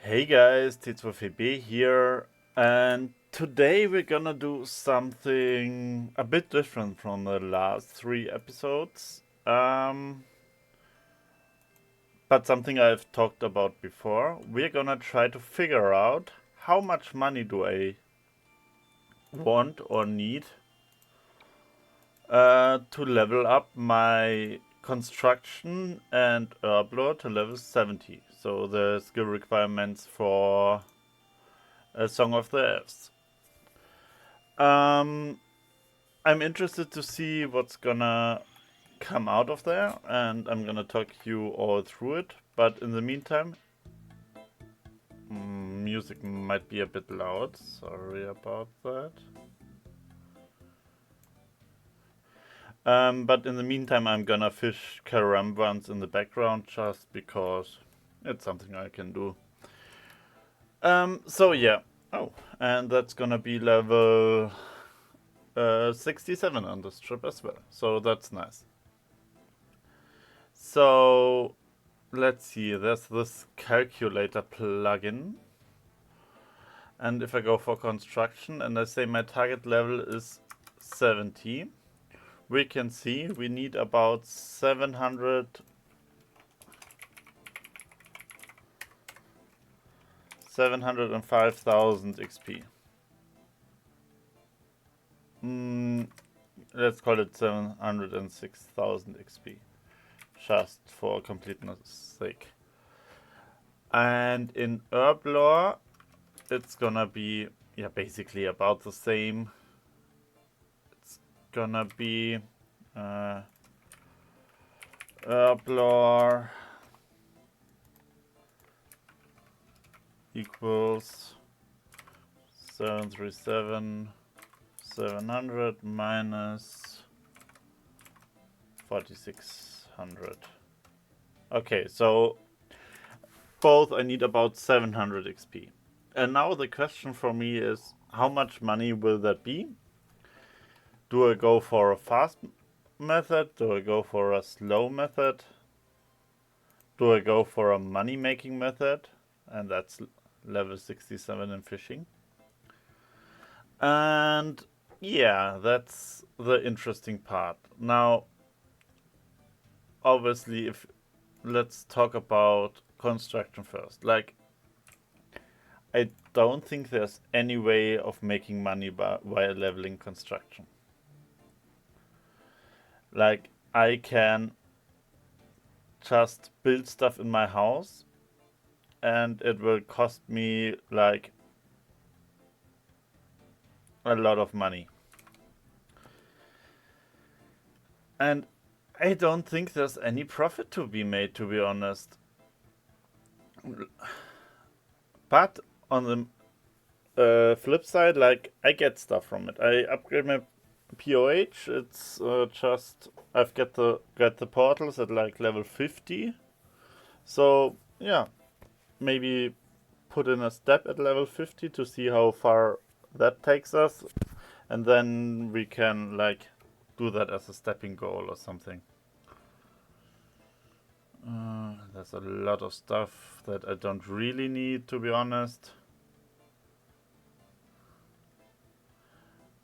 Hey guys, T2VB here, and today we're gonna do something a bit different from the last three episodes. But something I've talked about before. We're gonna try to figure out how much money do I want or need to level up my construction and herblore to level 70. So the skill requirements for a Song of the Elves. I'm interested to see what's gonna come out of there, and I'm gonna talk you all through it. But in the meantime, music might be a bit loud. Sorry about that. But in the meantime, I'm gonna fish carambans in the background just because it's something I can do. So yeah. Oh, and that's gonna be level 67 on this trip as well. So that's nice. So let's see, there's this calculator plugin. And if I go for construction and I say my target level is 70, we can see we need about 705,000 XP. Let's call it 706,000 XP. Just for completeness sake. And in herblore, it's gonna be basically about the same. It's gonna be herblore equals 737,700 minus 4,600. Okay, so both I need about 700 XP. And now the question for me is, how much money will that be? Do I go for a fast method? Do I go for a slow method? Do I go for a money making method? And that's level 67 in fishing. And yeah, that's the interesting part. Now, obviously, let's talk about construction first. Like, I don't think there's any way of making money while leveling construction. Like, I can just build stuff in my house and it will cost me like a lot of money. And I don't think there's any profit to be made, to be honest. But on the flip side, like, I get stuff from it. I upgrade my POH. It's just I've got the portals at like level 50. So yeah, maybe put in a step at level 50 to see how far that takes us, and then we can like do that as a stepping goal or something. There's a lot of stuff that I don't really need, to be honest.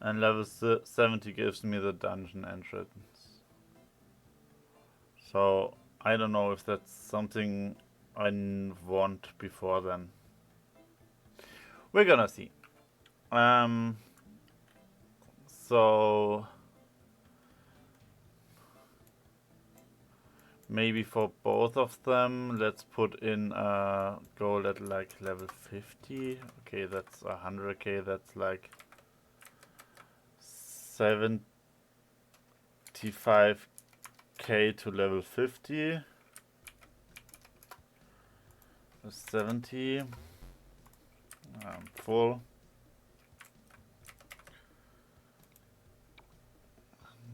And level 70 gives me the dungeon entrance. So I don't know if that's something I want before then. We're gonna see. So maybe for both of them, let's put in a goal at like level 50. Okay, that's 100k. That's like 75k to level 50. 70. Full.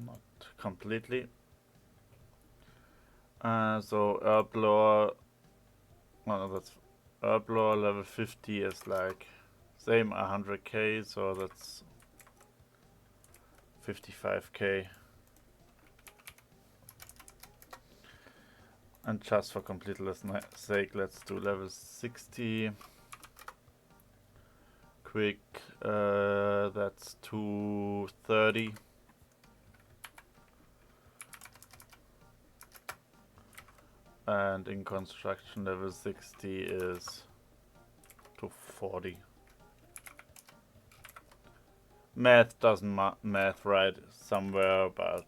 Not completely. So herblore. No, that's herblore level 50 is like same 100k. So that's 55k. And just for completeness sake, let's do level 60. quick. That's 230. And in construction level 60 is 240. Math doesn't math right somewhere, but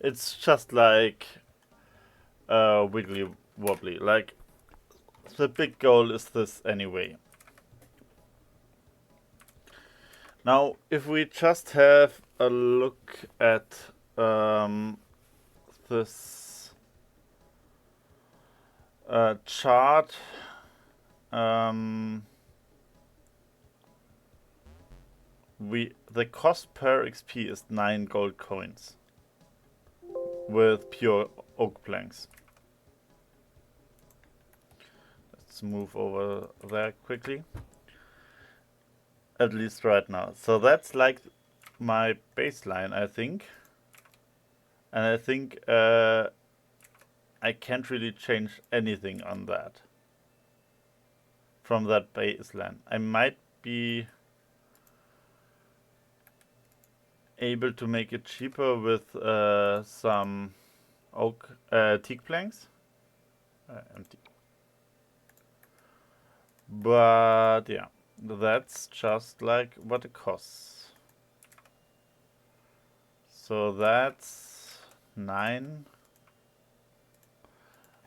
it's just like wiggly wobbly. Like the big goal is this anyway. Now, if we just have a look at this chart, the cost per XP is 9 gold coins with pure oak planks. Let's move over there quickly. At least right now. So that's like my baseline, I think. And I think I can't really change anything on that. From that baseline. I might be able to make it cheaper with some oak teak planks. Empty. But yeah. That's just like what it costs. So that's 9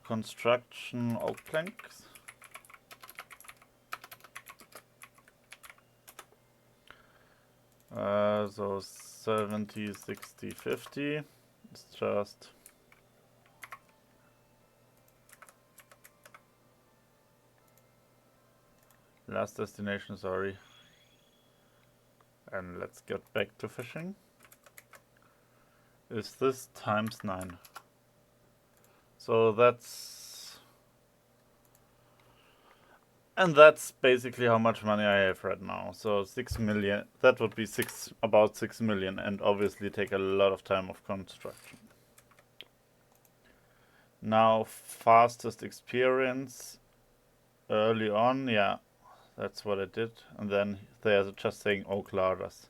construction oak planks. So 70, 60, 50. It's just last destination, sorry. And let's get back to fishing. Is this times 9? So that's... And that's basically how much money I have right now. So 6 million, that would be about 6 million, and obviously take a lot of time of construction. Now, fastest experience early on, yeah. That's what I did, and then they're just saying oak larders.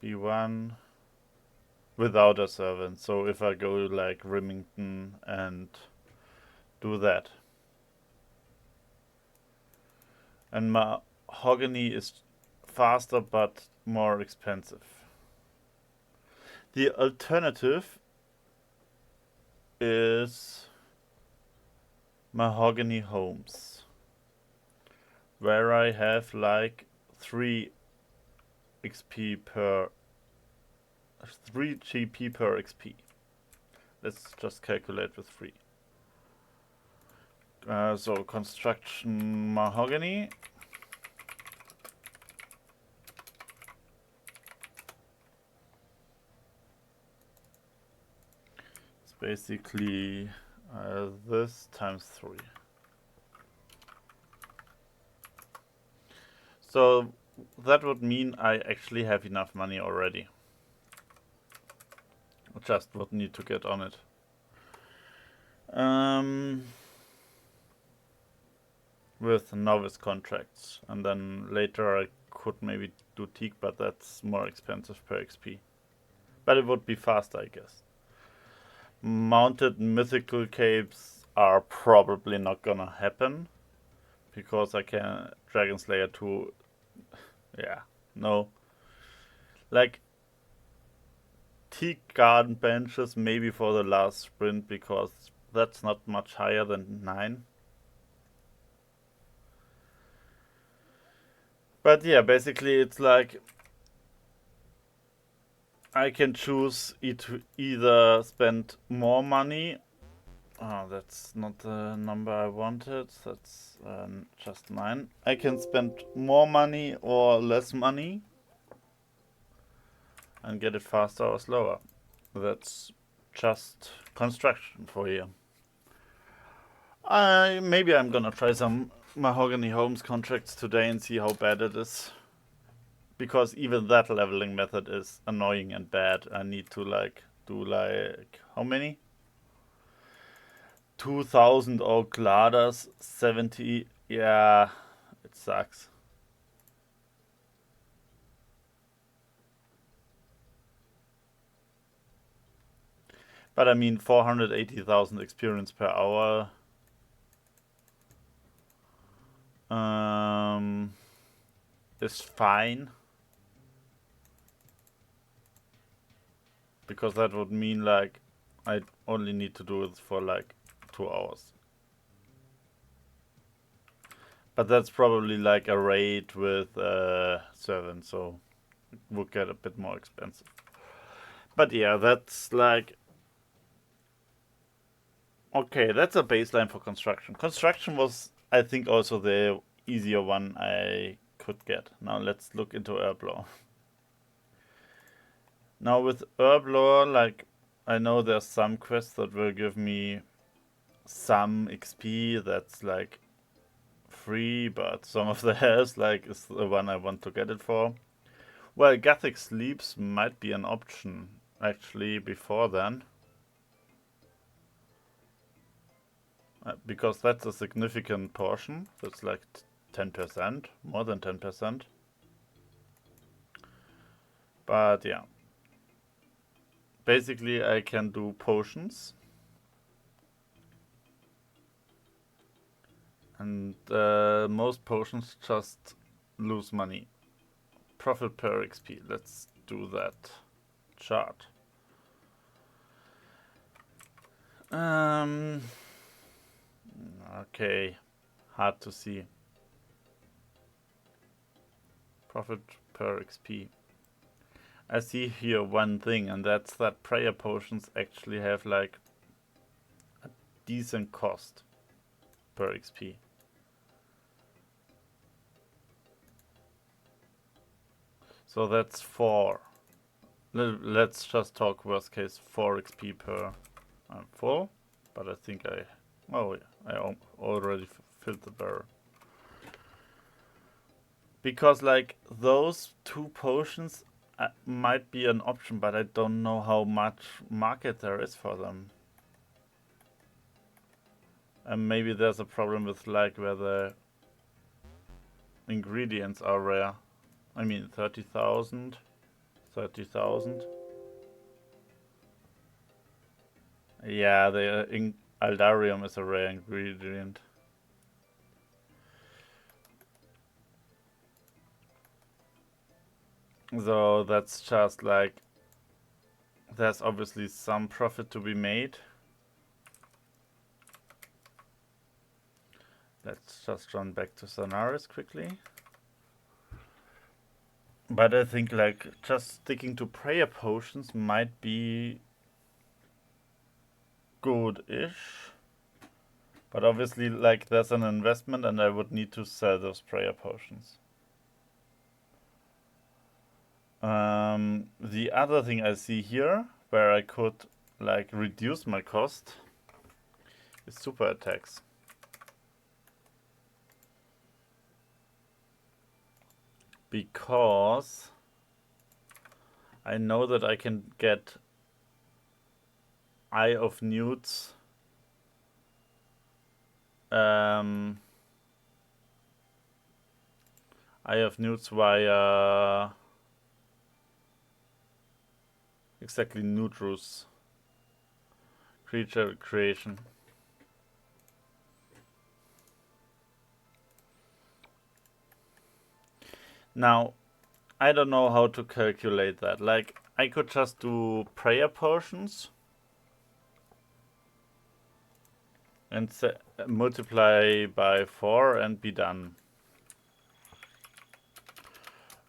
B1 without a servant. So if I go like Remington and do that. And mahogany is faster but more expensive. The alternative is mahogany homes, where I have like 3 XP per 3 GP per XP. Let's just calculate with 3. So construction mahogany. It's basically this times 3. So that would mean I actually have enough money already. Just would need to get on it. With novice contracts, and then later I could maybe do teak, but that's more expensive per XP. But it would be faster, I guess. Mounted mythical capes are probably not gonna happen, because I can Dragon Slayer 2. Yeah, no. Like teak garden benches maybe for the last sprint, because that's not much higher than 9. But yeah, basically it's like I can choose either spend more money. Oh, that's not the number I wanted. That's just 9. I can spend more money or less money and get it faster or slower. That's just construction for you. Maybe I'm gonna try some mahogany homes contracts today and see how bad it is. Because even that leveling method is annoying and bad. I need to like do like how many? 2,000 oak ladders, 70. Yeah, it sucks. But I mean, 480,000 experience per hour. Is fine. Because that would mean like I only need to do it for like 2 hours. But that's probably like a raid with servants, so it would get a bit more expensive. But yeah, that's like okay, that's a baseline for construction. Construction was, I think, also the easier one I could get. Now let's look into herblore. Now with herblore, like I know there's some quests that will give me some XP that's like free, but some of the hairs like is the one I want to get it for. Well, Gothic Sleeps might be an option actually before then. Because that's a significant portion. That's like 10%, more than 10%. But yeah. Basically, I can do potions. And most potions just lose money. Profit per XP. Let's do that chart. Okay. Hard to see. Profit per XP. I see here one thing, and that's that prayer potions actually have like a decent cost per XP. So that's 4. Let's just talk worst case 4 XP per full. But I think oh yeah, I already filled the barrel. Because like those 2 potions might be an option, but I don't know how much market there is for them. And maybe there's a problem with like where the ingredients are rare. I mean 30,000. 30,000. Yeah, the Aldarium is a rare ingredient. So that's just like there's obviously some profit to be made. Let's just run back to Sonaris quickly. But I think like just sticking to prayer potions might be good-ish. But obviously like there's an investment and I would need to sell those prayer potions. The other thing I see here where I could like reduce my cost is super attacks. Because I know that I can get Eye of Newts Eye of Newts via exactly Nudrus creature creation. Now, I don't know how to calculate that. Like, I could just do prayer potions and multiply by 4 and be done.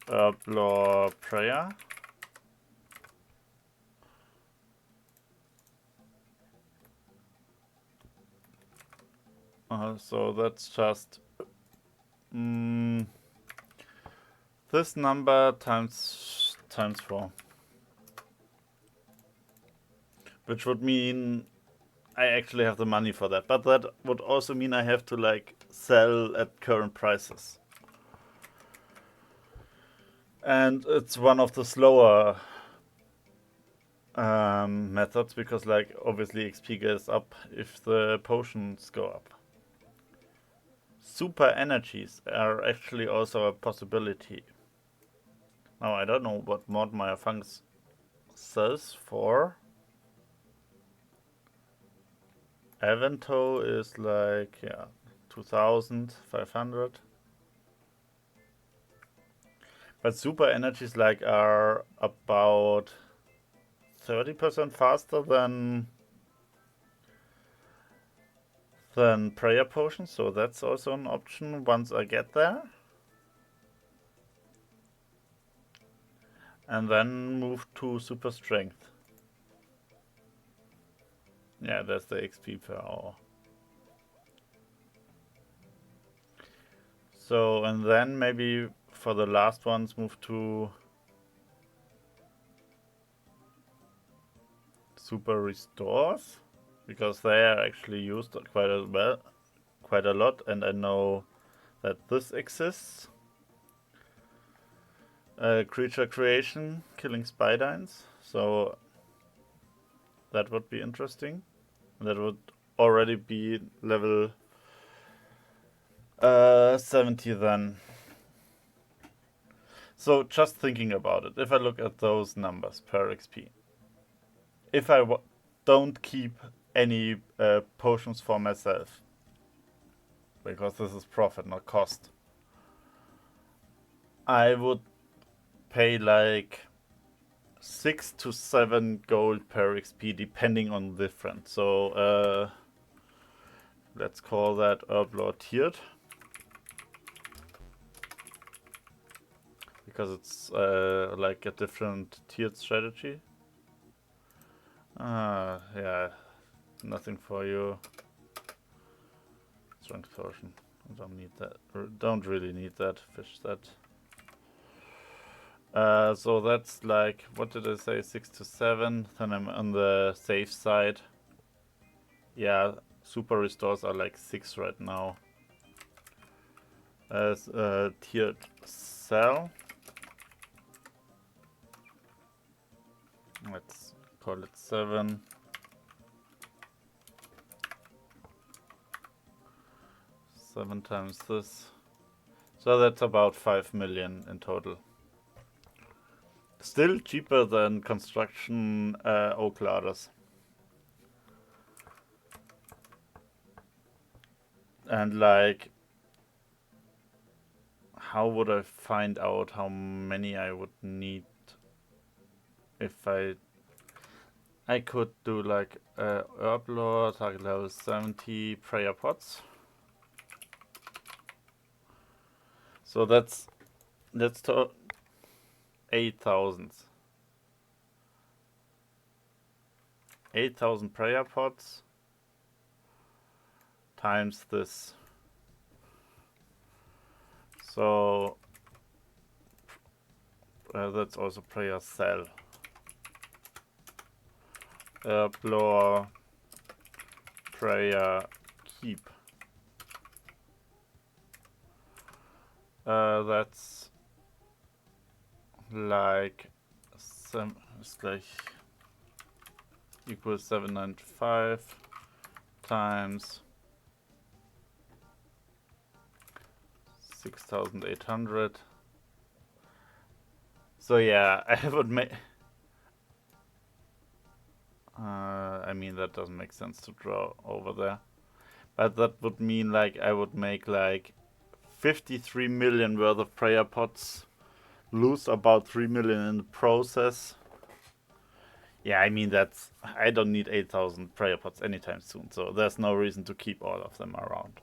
Herblore prayer. So that's just this number times 4. Which would mean I actually have the money for that. But that would also mean I have to like sell at current prices. And it's one of the slower methods, because like obviously XP goes up if the potions go up. Super energies are actually also a possibility. Now I don't know what mod my fungus sells for. Avento is like, yeah, 2,500. But super energies like are about 30% faster than prayer potions, so that's also an option once I get there. And then move to super strength. Yeah, that's the XP per hour. So, and then maybe for the last ones move to super restores, because they are actually used quite a lot, and I know that this exists. Creature creation, killing spidines, so that would be interesting. That would already be level 70 then. So just thinking about it, if I look at those numbers per XP, if I don't keep any potions for myself, because this is profit, not cost, I would pay like 6 to 7 gold per XP, depending on the different. So let's call that herblore tiered, because it's like a different tiered strategy. Yeah, nothing for you. Strength potion. I don't need that. Don't really need that. Fish that. So that's like, what did I say? 6 to 7. Then I'm on the safe side. Yeah, super restores are like 6 right now. Tiered cell. Let's call it 7. Seven times this. So that's about 5 million in total. Still cheaper than construction oak ladders. And like, how would I find out how many I would need if I could do like herblore, target level 70, prayer pots. So that's 8,000. 8,000 prayer pots times this. So that's also prayer cell. Herblore, prayer keep. That's like it's like equals 795 times 6,800. So yeah, I would make. I mean, that doesn't make sense to draw over there, but that would mean like I would make like 53 million worth of prayer pots, lose about 3 million in the process. Yeah, I mean, I don't need 8,000 prayer pots anytime soon, so there's no reason to keep all of them around.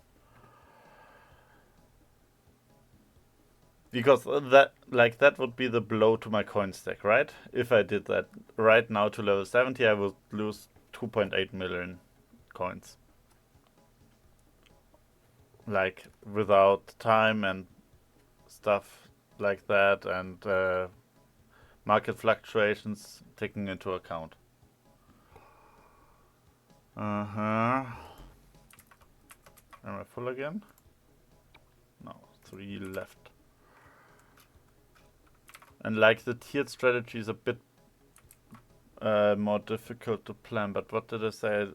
Because that would be the blow to my coin stack, right? If I did that right now to level 70, I would lose 2.8 million coins. Like, without time and stuff like that, and market fluctuations taken into account. Am I full again? No, 3 left. And like, the tiered strategy is a bit more difficult to plan. But what did I say? I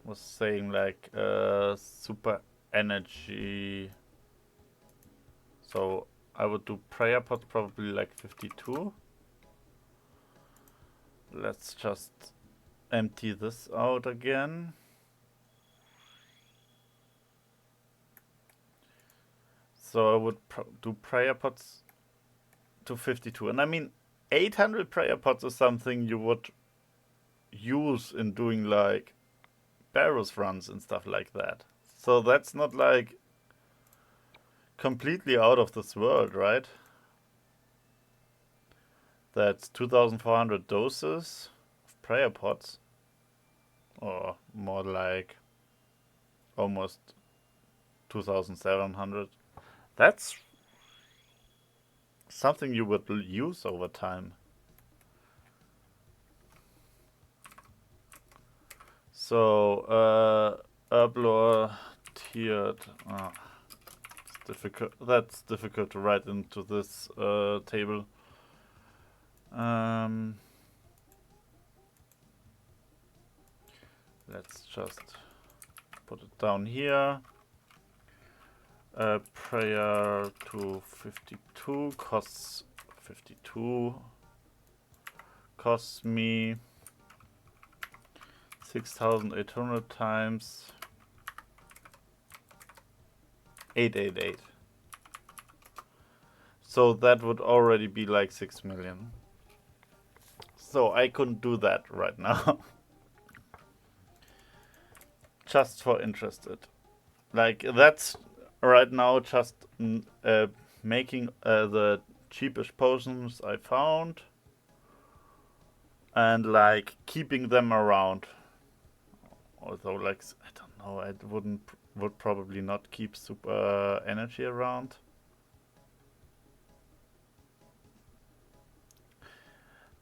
was saying like super energy. So I would do prayer pots probably like 52. Let's just empty this out again. So I would do prayer pots to 52. And I mean, 800 prayer pots is something you would use in doing like Barrows runs and stuff like that. So that's not like completely out of this world, right? That's 2,400 doses of prayer pots. Or more like almost 2,700. That's something you would use over time. So, herblore tiered. It's difficult. That's difficult to write into this table. Let's just put it down here. Prayer to 52 costs 52. Costs me 6,800 times 888. So that would already be like 6 million. So I couldn't do that right now. Just for interested. Like that's right now just making the cheapest potions I found and like keeping them around. Although like I don't know, I would probably not keep super energy around.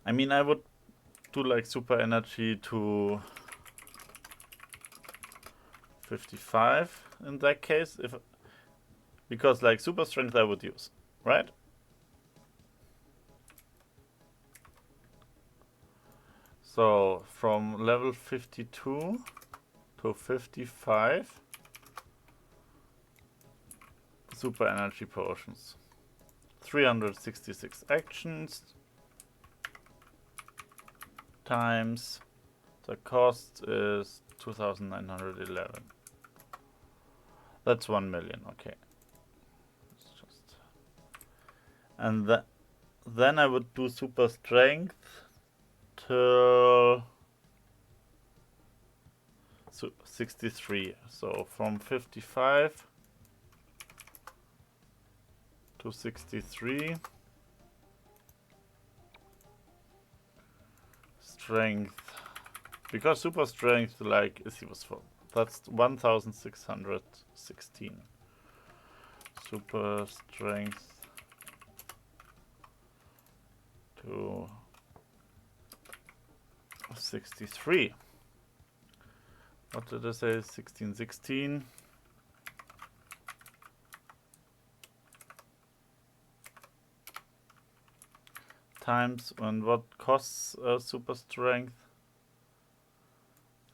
I mean, I would do like super energy to 55 in that case, because like super strength I would use, right? So from level 52 to 55 super energy potions, 366 actions times the cost is 2,911. That's 1 million, okay. And then I would do super strength till 63. So from 55 to 63. Strength. Because super strength like is useful. That's 1,616. Super strength to 63. What did I say? 1616. Times and what costs super strength?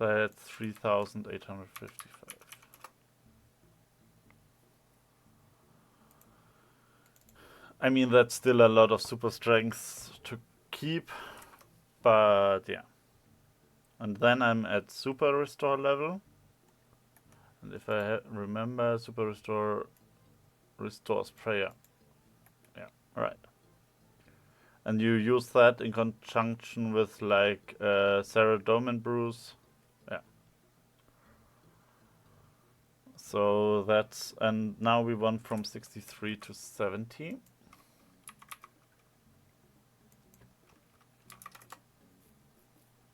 That's 3,855. I mean, that's still a lot of super strength to keep, but yeah. And then I'm at super restore level. And if I remember, super restore restores prayer. Yeah, right. And you use that in conjunction with like Ceradome brews. Yeah. So that's, and now we went from 63 to 70.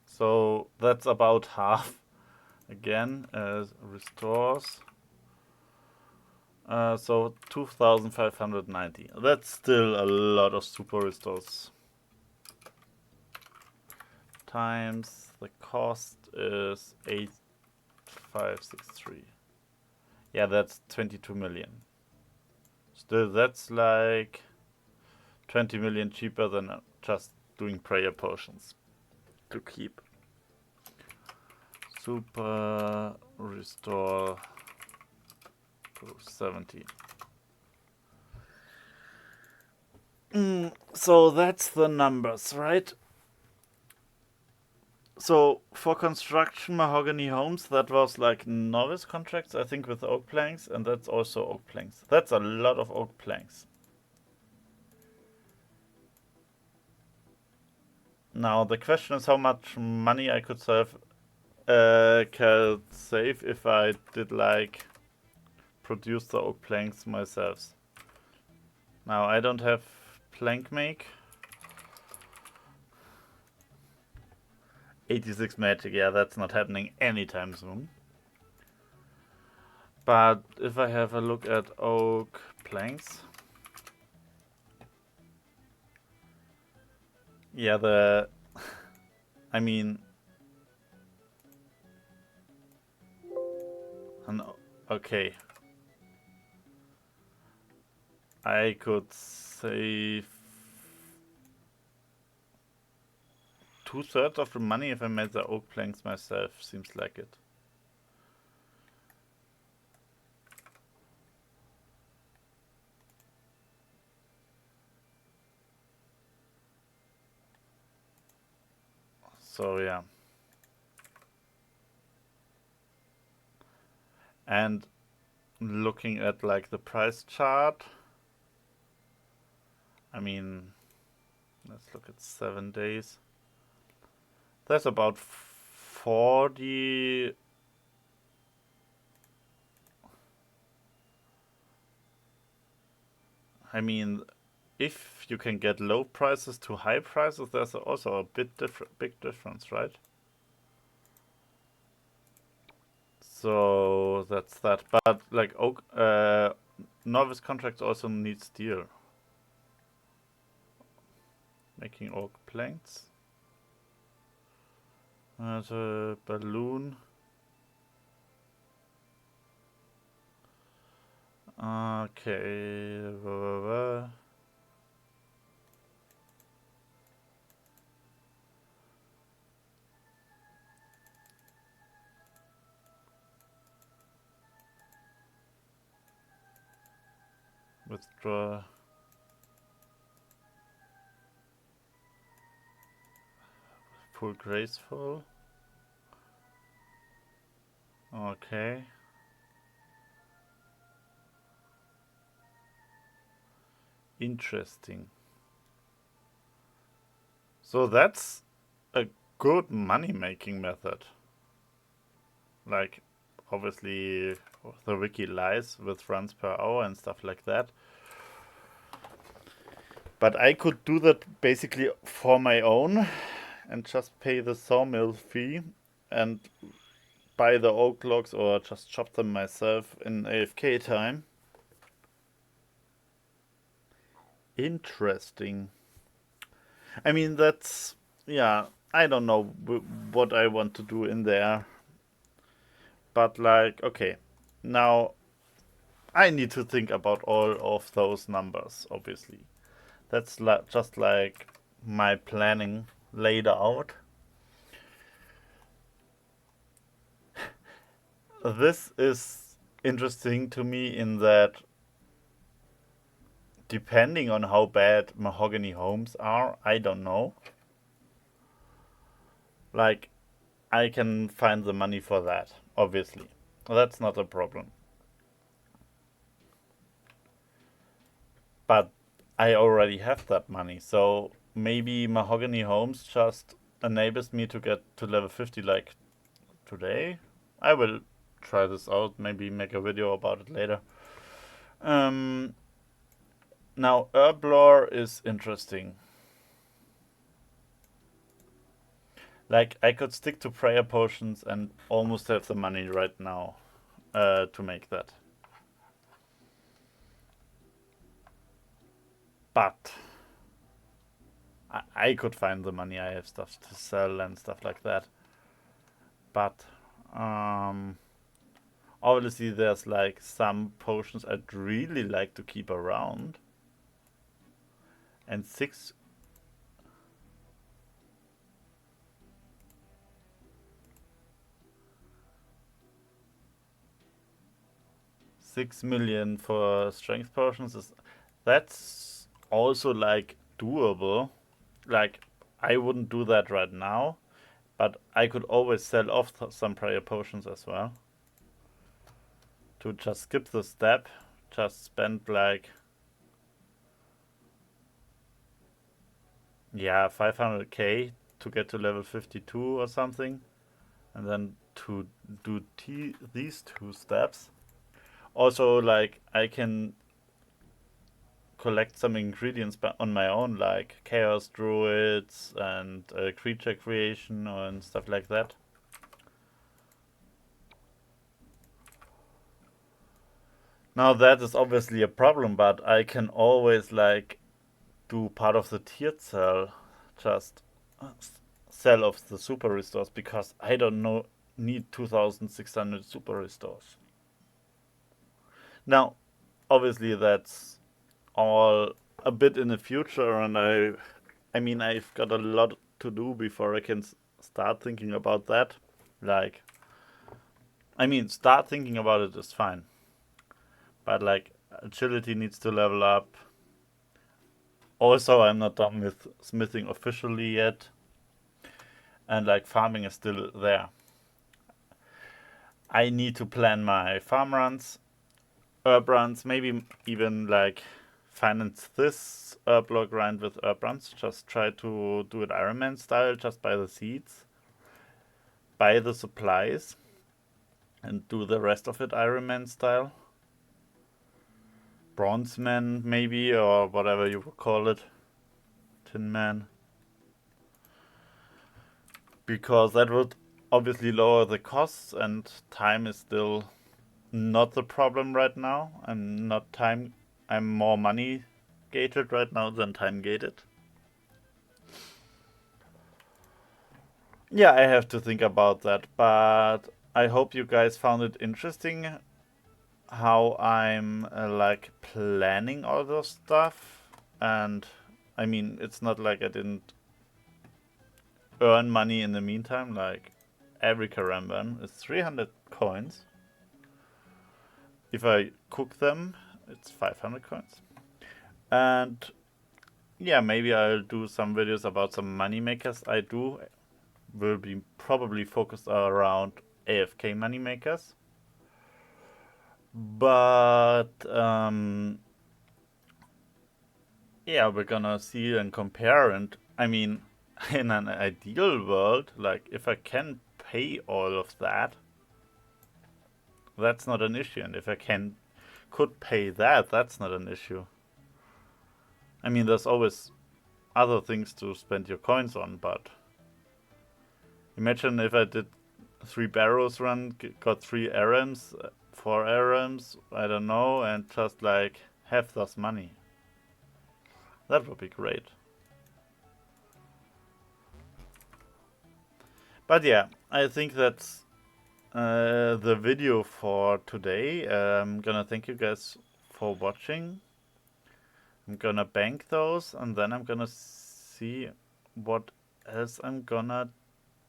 So that's about half again, restores. So 2,590. That's still a lot of super restores. Times the cost is 8,563. Yeah, that's 22 million. Still, that's like 20 million cheaper than just doing prayer potions. to keep. Super restore to 17. So that's the numbers, right? So for construction mahogany homes, that was like novice contracts, I think, with oak planks, and that's also oak planks. That's a lot of oak planks. Now the question is how much money I could save if I did like produce the oak planks myself. Now I don't have plank make. 86 magic, yeah, that's not happening anytime soon. But if I have a look at oak planks, yeah, I mean, okay, I could save 2/3 of the money if I made the oak planks myself, seems like it. So yeah. And looking at like the price chart, I mean, let's look at 7 days. There's about 40. I mean, if you can get low prices to high prices, there's also a big difference, right? So that's that. But like oak, novice contracts also need steel. Making oak planks. There's a balloon. Okay. Withdraw. Full graceful. Okay. Interesting. So that's a good money-making method. Like, obviously, the wiki lies with runs per hour and stuff like that. But I could do that basically for my own and just pay the sawmill fee and buy the oak logs or just chop them myself in AFK time. Interesting. I mean, that's, yeah, I don't know what I want to do in there. But like, okay, now I need to think about all of those numbers, obviously. That's just like my planning laid out. This is interesting to me in that depending on how bad mahogany homes are, I don't know. Like, I can find the money for that, obviously. That's not a problem. But I already have that money, so maybe mahogany homes just enables me to get to level 50 like today. I will try this out, maybe make a video about it later. Now, herblore is interesting. Like, I could stick to prayer potions and almost have the money right now to make that. But I could find the money. I have stuff to sell and stuff like that. But obviously there's like some potions I'd really like to keep around. And 6. 6 million for strength potions that's also like doable. Like I wouldn't do that right now, but I could always sell off some prayer potions as well. To just skip the step, just spend like 500k to get to level 52 or something, and then to do these 2 steps. Also, like I can collect some ingredients on my own, like chaos druids and creature creation and stuff like that. Now that is obviously a problem, but I can always like do part of the tiered sell, just sell off the super restores, because I don't know need 2600 super restores. Now, obviously that's all a bit in the future, and I mean I've got a lot to do before I can start thinking about that. Like, I mean, start thinking about it is fine, but like agility needs to level up. Also, I'm not done with smithing officially yet, and like farming is still there. I need to plan my farm runs, herb runs, maybe even like finance this herblore grind with herb runs. Just try to do it Iron Man style, just buy the seeds, buy the supplies, and do the rest of it Iron Man style. Bronze Man maybe, or whatever you would call it. Tin Man. Because that would obviously lower the costs, and time is still not the problem right now. I'm more money gated right now than time gated. Yeah, I have to think about that, but I hope you guys found it interesting how I'm like planning all those stuff. And I mean, it's not like I didn't earn money in the meantime. Like every Karamban is 300 coins. If I cook them, it's 500 coins. And yeah, maybe I'll do some videos about some money makers I do. Will be probably focused around AFK money makers. But yeah, we're gonna see and compare. And I mean, in an ideal world, like if I can pay all of that, that's not an issue. And if I could pay that, that's not an issue. I mean, there's always other things to spend your coins on, but imagine if I did 3 barrows run, got 3 ARAMs, 4 ARAMs, I don't know, and just like have this money. That would be great. But yeah, I think that's the video for today. I'm gonna thank you guys for watching. I'm gonna bank those, and then I'm gonna see what else I'm gonna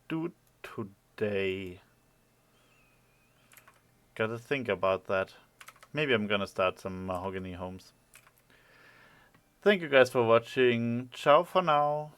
do today. Gotta think about that. Maybe I'm gonna start some mahogany homes. Thank you guys for watching. Ciao for now.